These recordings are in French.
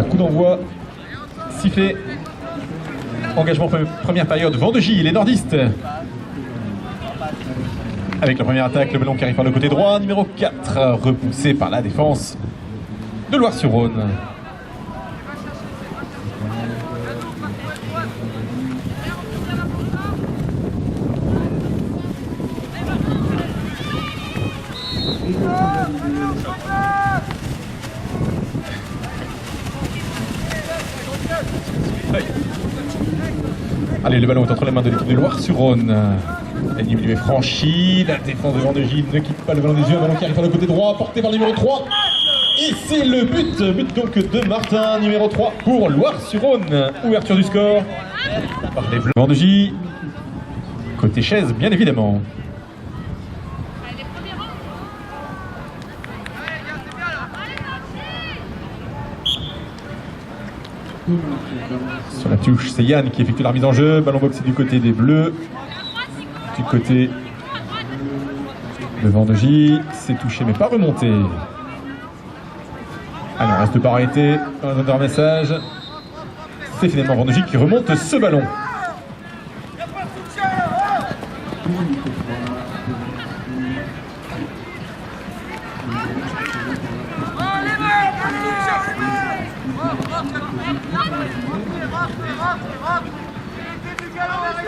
Voilà, coup d'envoi, sifflé. Engagement première période, Vendegie, les nordistes. Avec la première attaque, le ballon qui arrive par le côté droit, numéro 4, repoussé par la défense de Loire-sur-Rhône. Allez, le ballon est entre les mains de l'équipe de Loire-sur-Rhône. La ligne est franchie, la défense de Vendegie ne quitte pas le ballon des yeux, un ballon qui arrive par le côté droit, porté par le numéro 3. Et c'est le but donc de Martin, numéro 3 pour Loire-sur-Rhône. Ouverture du score par les Bleus. Vendegie, côté chaise bien évidemment. Sur la touche, c'est Yann qui effectue la remise en jeu. Ballon boxé du côté des Bleus. Du côté de Vendegie. C'est touché mais pas remonté. Alors, reste pas arrêté. Un autre message. C'est finalement Vendegie qui remonte ce ballon.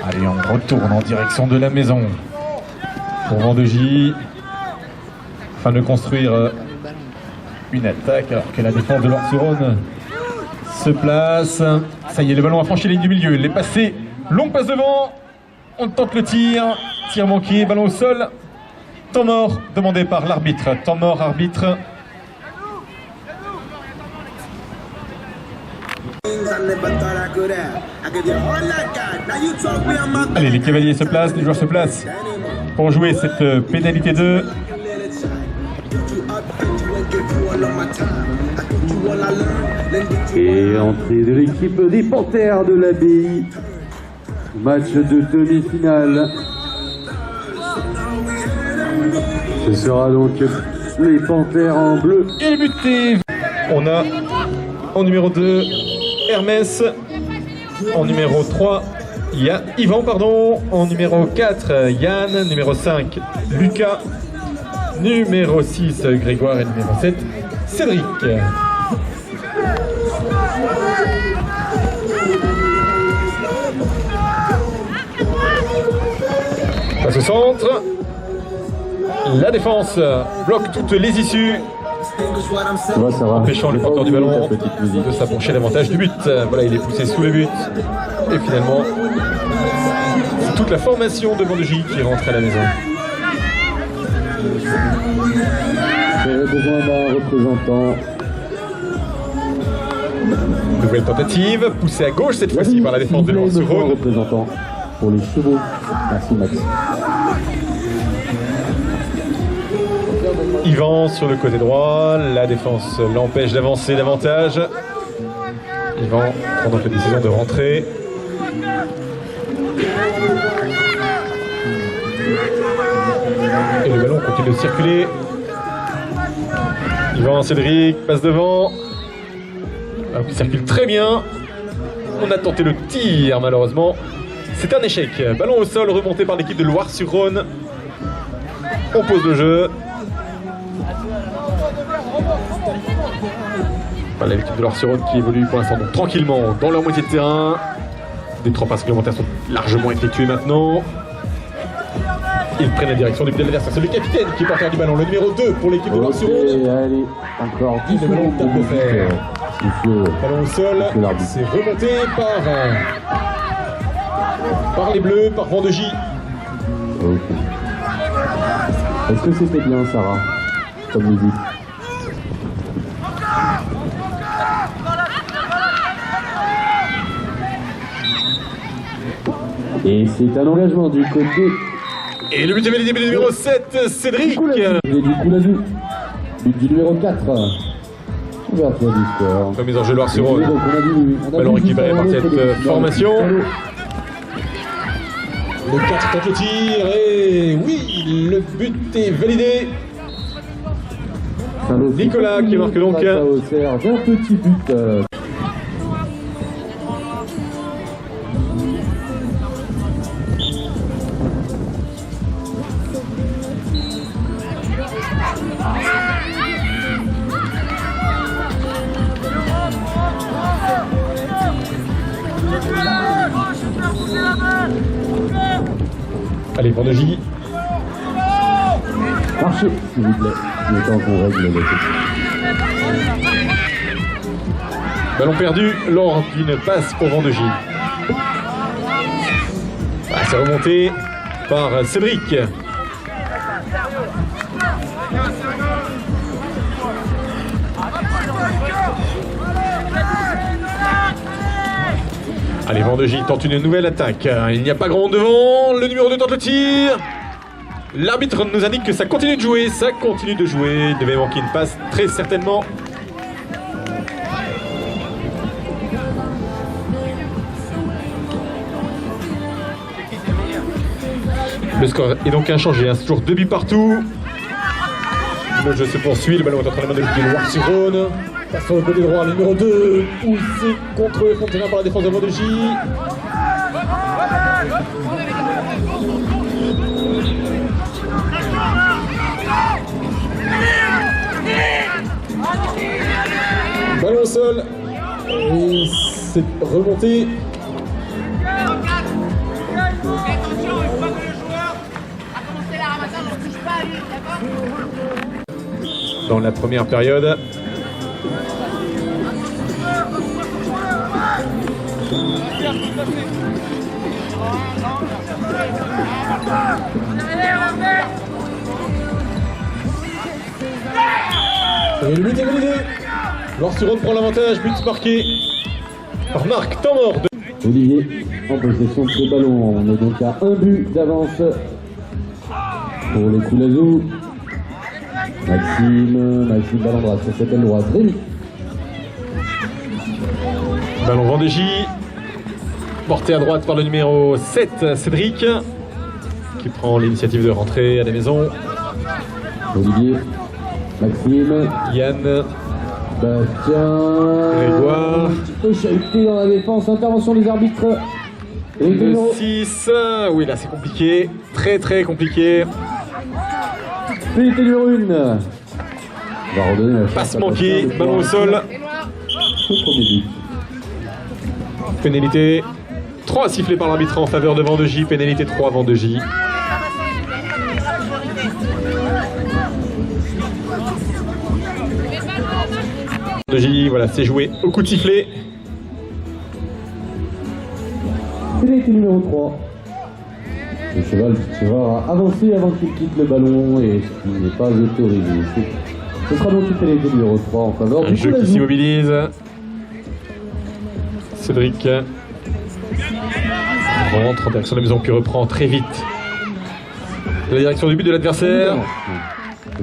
Allez, on retourne en direction de la maison pour Vendegie, afin de construire une attaque alors que la défense de Loire-sur-Rhône se place. Ça y est, le ballon a franchi la ligne du milieu, il est passé, longue passe devant, on tente le tir manqué, ballon au sol, temps mort demandé par l'arbitre, temps mort arbitre. Allez, les cavaliers se placent, les joueurs se placent pour jouer cette pénalité 2. Et entrée de l'équipe des Panthères de l'Abbaye. Match de demi-finale. Ce sera donc les Panthères en bleu. Et buté. On a en numéro 2 Hermès, en numéro 3 Yvan, en numéro 4 Yann, numéro 5 Lucas, numéro 6 Grégoire et numéro 7 Cédric. Passe au centre, la défense bloque toutes les issues, empêchant le porteur du ballon de s'approcher davantage du but. Voilà, il est poussé sous le but. Et finalement, c'est toute la formation de Vendegie qui rentre à la maison. J'aurais besoin d'un représentant. Nouvelle tentative, poussée à gauche cette fois-ci par la défense de Loire-sur-Rhône. Représentant pour les chevaux. Merci Max. Yvan sur le côté droit, la défense l'empêche d'avancer davantage. Yvan prend donc la décision de rentrer. Et le ballon continue de circuler. Yvan, Cédric passe devant. Alors qu'il circule très bien. On a tenté le tir malheureusement. C'est un échec. Ballon au sol remonté par l'équipe de Loire-sur-Rhône. On pose le jeu. Voilà l'équipe de Loire-sur-Rhône qui évolue pour l'instant donc tranquillement dans leur moitié de terrain. Des 3 passes supplémentaires sont largement effectuées maintenant. Ils prennent la direction du but de l'adversaire. C'est le capitaine qui est porteur du ballon, le numéro 2 pour l'équipe de Loire-sur-Rhône. Allez, encore 10 secondes secondes de faire. Ballon au sol, c'est remonté par les Bleus, par Vendegie. Okay. Est-ce que c'était bien, Sarah, comme musique? Et c'est un engagement du côté. Et le but est validé, but du numéro 7, Cédric. Et du coup, la joue. But du numéro 4. Ouverture du score. Remise en jeu Loire-sur-Rhône. Ballon récupéré par cette formation. Le 4 tente le tir et oui, le but est validé. Nicolas qui marque donc. Un petit but. Allez, Vendegie. Marchez, s'il vous plaît. Le temps qu'on règle le Ballon perdu lors d'une passe pour Vendegie. Ah, c'est remonté par Cédric. Allez, Vendegie tente une nouvelle attaque. Il n'y a pas grand monde devant. Le numéro 2 tente le tir. L'arbitre nous indique que ça continue de jouer. Ça continue de jouer. Il devait manquer une passe très certainement. Le score est donc inchangé. C'est toujours 2 buts partout. Le jeu se poursuit. Le ballon est en train de de Loire-sur-Rhône. Passe sur le côté droit, le numéro 2, où c'est contre le fond de terrain par la défense de Vendegie. Ballon au sol. Et c'est remonté. Dans la première période. Et le but est validé. Loire-sur-Rhône prend l'avantage, but marqué par Marc, temps mort. Olivier en possession de ce ballon. On est donc à 1 but d'avance pour les Coulazou. Maxime Ballandra sur cette aile droite. Rémi. Ballon Vendegie, porté à droite par le numéro 7, Cédric, qui prend l'initiative de rentrer à la maison. Olivier, Maxime, Yann, Bastien, Grégoire. Un petit peu chahuté dans la défense, intervention des arbitres. Et Le 6, oui là c'est compliqué, très compliqué. Pénalité numéro 1. On va redonner la Passe manquée, ballon au sol. Au premier but. Pénalité 3 sifflés par l'arbitre en faveur de Vendegie, pénalité 3 Vendegie. Vendegie, voilà, c'est joué au coup de sifflet. Pénalité numéro 3. Le cheval a avancé avant qu'il quitte le ballon et ce qui n'est pas autorisé. Ce sera donc une pénalité numéro 3 en faveur Un du jeu qui s'immobilise. Cédric rentre en direction de la maison puis reprend très vite la direction du but de l'adversaire.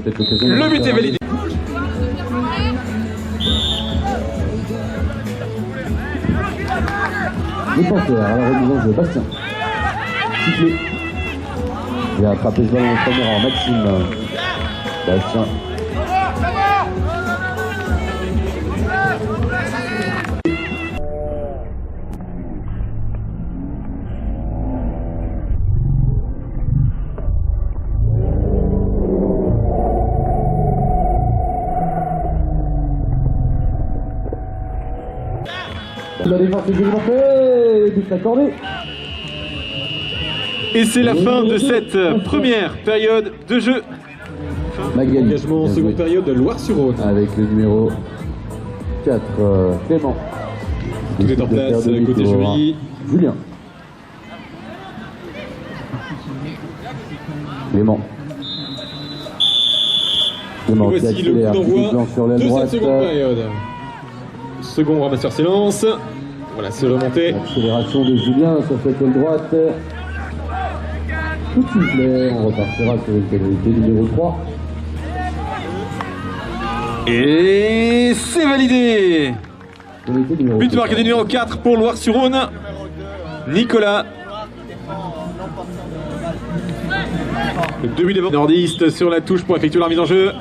Le but est validé. Les Panthères à la remise en jeu, Bastien. Sifflé. Il a attrapé ce ballon en premier rang, Maxime. Bastien. La défense est bien fait, but accordé. Et c'est la fin de cette première période de jeu. Magali. Engagement en seconde période de Loire-sur-Rhône. Avec le numéro 4, Clément. Tout est en place, côté joli. Julien. Clément. Et Clément qui voici le coup accélère, d'envoi sur l'aile de droite. cette seconde période. Second ramasseur s'élance. Voilà, c'est remonté. Accélération de Julien sur cette aile droite. Tout de suite, on repartira sur une pénalité numéro 3. Et c'est validé. But marqué du numéro 4 pour Loire-sur-Rhône. Nicolas. Le demi de nordiste sur la touche pour effectuer la mise en jeu.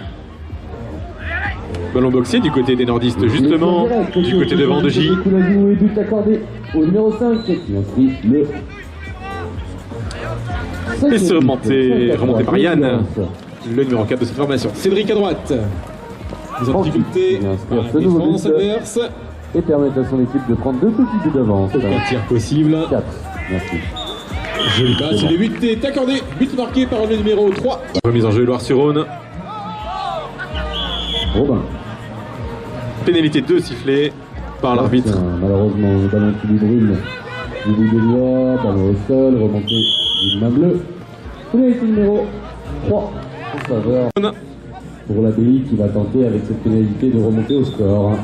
Ballon boxé du côté des nordistes, justement, du côté de Vendegie. Et but accordé au numéro 5 qui inscrit le. Et c'est remonté par Yann, le numéro 4 de cette formation. Cédric à droite. Ils ont difficulté par la défense adverse. Et permettre à son équipe de prendre 2 petits buts d'avance. Aucun tir possible. 4. Merci. Joli passe, le but est accordé. But marqué par le numéro 3. Remise en jeu Loire-sur-Rhône. Robin. Pénalité 2 sifflée par l'arbitre. Malheureusement, le ballon qui lui brûle du bout des doigts, ballon au sol, remonté d'une main bleue. Pénalité numéro 3 en faveur pour l'ABI qui va tenter avec cette pénalité de remonter au score.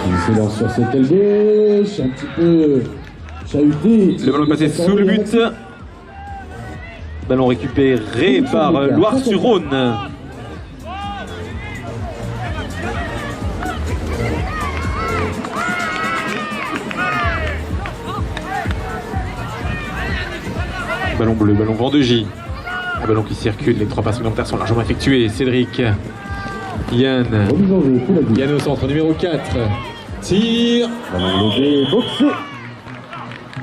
Il se lance sur cette aile gauche, un petit peu chahuté. Le ballon passé sous le but. Ballon récupéré par Loire-sur-Rhône. Ballon bleu, ballon Vendegie. Un ballon qui circule, les 3 passes supplémentaires sont largement effectuées. Cédric, Yann. Yann au centre, numéro 4. Tire. Ballon levé, boxé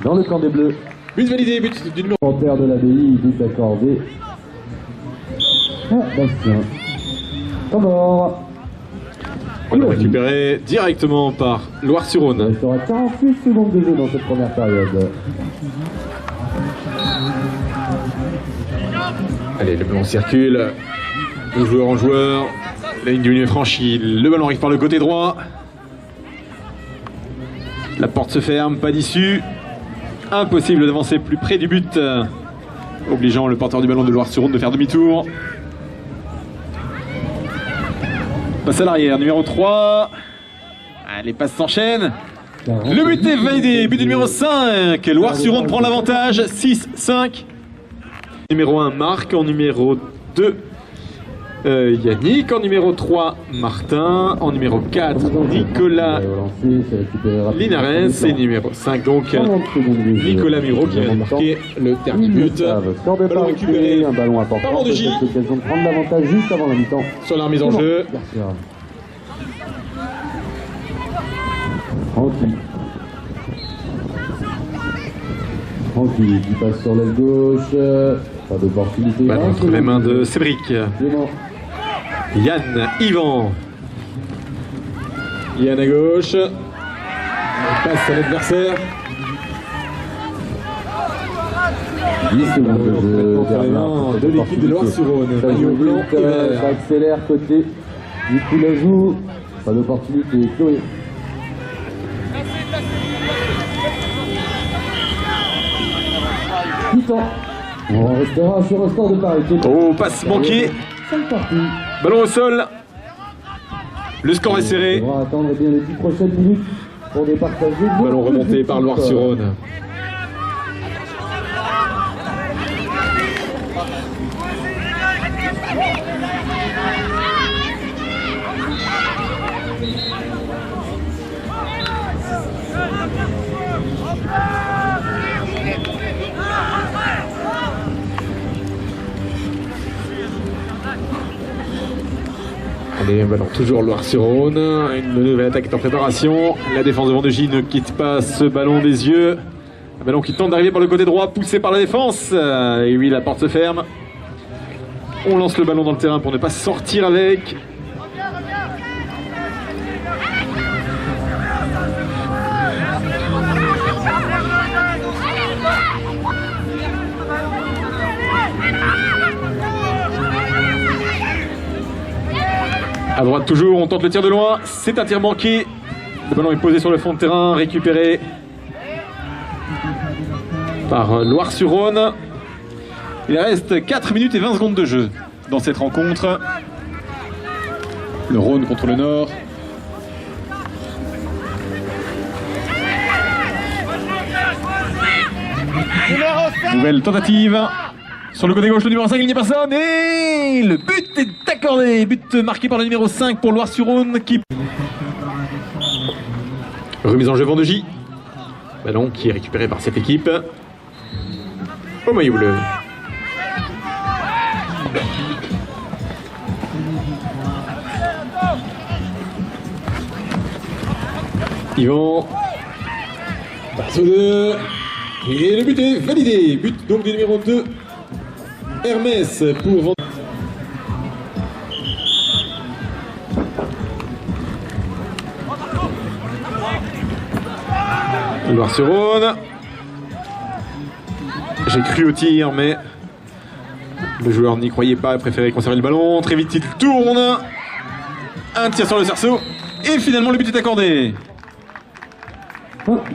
dans le camp des Bleus. But validé, but du numéro. Commentaire de l'ABI, but accordé. Ah, Bastien. Comment? Ballon récupéré directement par Loire-sur-Rhône. Il sera 48 secondes de jeu dans cette première période. Allez, le ballon circule. De joueur en joueur. La ligne du milieu est franchie. Le ballon arrive par le côté droit. La porte se ferme, pas d'issue. Impossible d'avancer plus près du but. Obligeant le porteur du ballon de Loire-sur-Rhône de faire demi-tour. Passe à l'arrière, numéro 3. Les passes s'enchaînent. Le but est validé. But du numéro 5. Loire-sur-Rhône prend l'avantage. 6-5. Numéro 1, Marc. En numéro 2, Yannick. En numéro 3, Martin. En numéro 4, Nicolas Linares. Et numéro 5, donc Nicolas Muro qui a marqué le dernier but. Ballon récupéré un ballon important. Par Vendegie. L'occasion de prendre l'avantage juste avant la mi-temps. Sur la remise en jeu. Tranquille, qui passe sur l'aile gauche. Pas d'opportunité. Ballon entre les mains de Cédric. Yann, Yvan. Yann à gauche. Passe à l'adversaire. 10 secondes de jeu. Entre les mains de l'équipe de Loire-sur-Rhône. Maillot blanc et vert. Ça accélère côté du coup la joue. Pas d'opportunité. Chloé. On restera sur un score de parité. Oh, passe manquée. 5 parties. Ballon au sol. Le score est serré. On va attendre bien les 10 prochaines minutes pour départager. Ballon remonté par Loire-sur-Rhône. Allez, ballon toujours Loire-sur-Rhône. Une nouvelle attaque est en préparation. La défense de Vendegie ne quitte pas ce ballon des yeux. Un ballon qui tente d'arriver par le côté droit, poussé par la défense. Et oui, la porte se ferme. On lance le ballon dans le terrain pour ne pas sortir avec. À droite toujours, on tente le tir de loin, c'est un tir manqué. Le ballon est posé sur le fond de terrain, récupéré par Loire-sur-Rhône. Il reste 4 minutes et 20 secondes de jeu dans cette rencontre. Le Rhône contre le Nord. Nouvelle tentative. Sur le côté gauche, le numéro 5, il n'y a personne. Et le but est accordé. But marqué par le numéro 5 pour Loire-sur-Rhône. Remise en jeu Vendegie. Ballon qui est récupéré par cette équipe. Au maillot bleu. Yvan. Passe au 2. Et le but est validé. But donc du numéro 2. Hermès pour Vendegie. Loire-sur-Rhône. J'ai cru au tir, mais le joueur n'y croyait pas, préférait conserver le ballon. Très vite, il tourne. Un tir sur le cerceau. Et finalement, le but est accordé.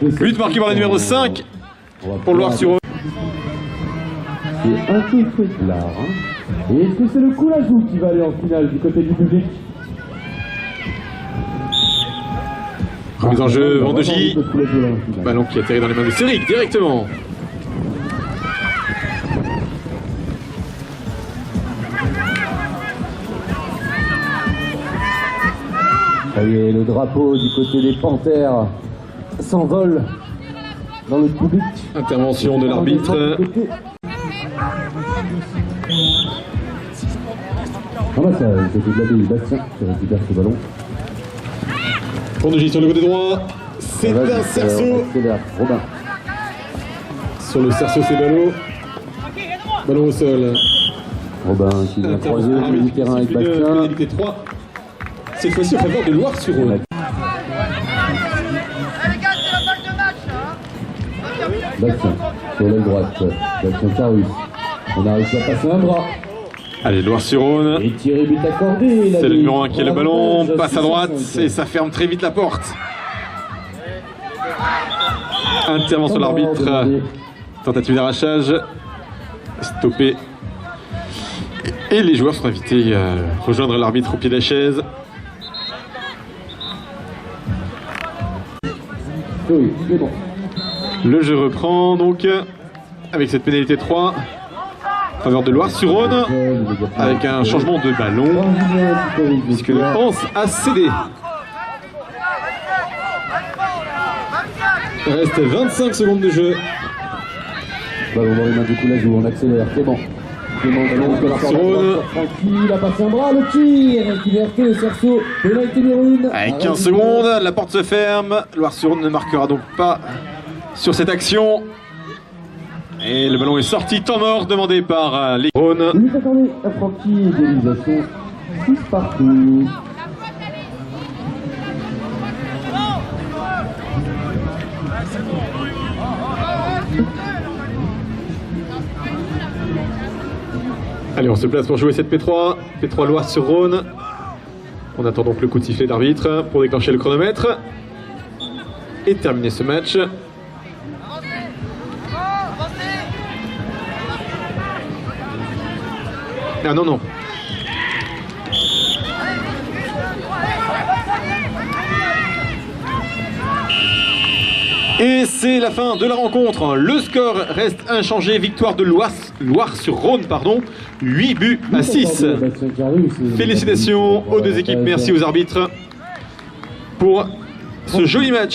But marqué par le numéro 5 pour Loire-sur-Rhône. C'est un peu là. Et est-ce que c'est le coup la joue qui va aller en finale du côté du public? Remise en jeu, Vendegie. Ballon qui atterrit dans les mains de Céric directement. Ça y est, le drapeau du côté des Panthères s'envole dans le public. Intervention de l'arbitre. Ramassage du côté de l'abbaye Bastien qui récupère ce ballon. Vendegie sur le côté droit. C'est un cerceau. Robin. Sur le cerceau, c'est Ballot. Ballon au sol. Robin qui vient croiser le terrain avec Bastien. Pénalité 3. Cette fois-ci en faveur de Loire-sur-Rhône. Bastien, sur l'aile droite. Bastien Carus. On a réussi à passer un bras. Allez, Loire-sur-Rhône. Et tiré but accordé. C'est le numéro 1 qui a le ballon. Passe à droite et ça ferme très vite la porte. Intervention de l'arbitre. Tentative d'arrachage. Stoppé. Et les joueurs sont invités à rejoindre l'arbitre au pied de la chaise. Oui, c'est bon. Le jeu reprend donc avec cette pénalité 3 en faveur de Loire-sur-Rhône avec un changement de ballon puisque le Hans a cédé. Il reste 25 secondes de jeu. Ballon dans les mains du coup la joue, on accélère, c'est bon. Loire-sur-Rhône. Il a passé un bras, le tir qui vient le cerceau. Pénalité numéro 1. Avec 15 secondes, la porte se ferme. Loire-sur-Rhône ne marquera donc pas sur cette action. Et le ballon est sorti, temps mort demandé par les Rhône. Lui attendez, apprenti, égalisation, 6 partout. Allez, on se place pour jouer cette P3. P3 Loire-sur-Rhône. On attend donc le coup de sifflet d'arbitre pour déclencher le chronomètre et terminer ce match. Ah non, non. Et c'est la fin de la rencontre. Le score reste inchangé. Victoire de Loire-sur-Rhône, 8 buts à 6. Félicitations aux deux équipes. Merci aux arbitres pour ce joli match.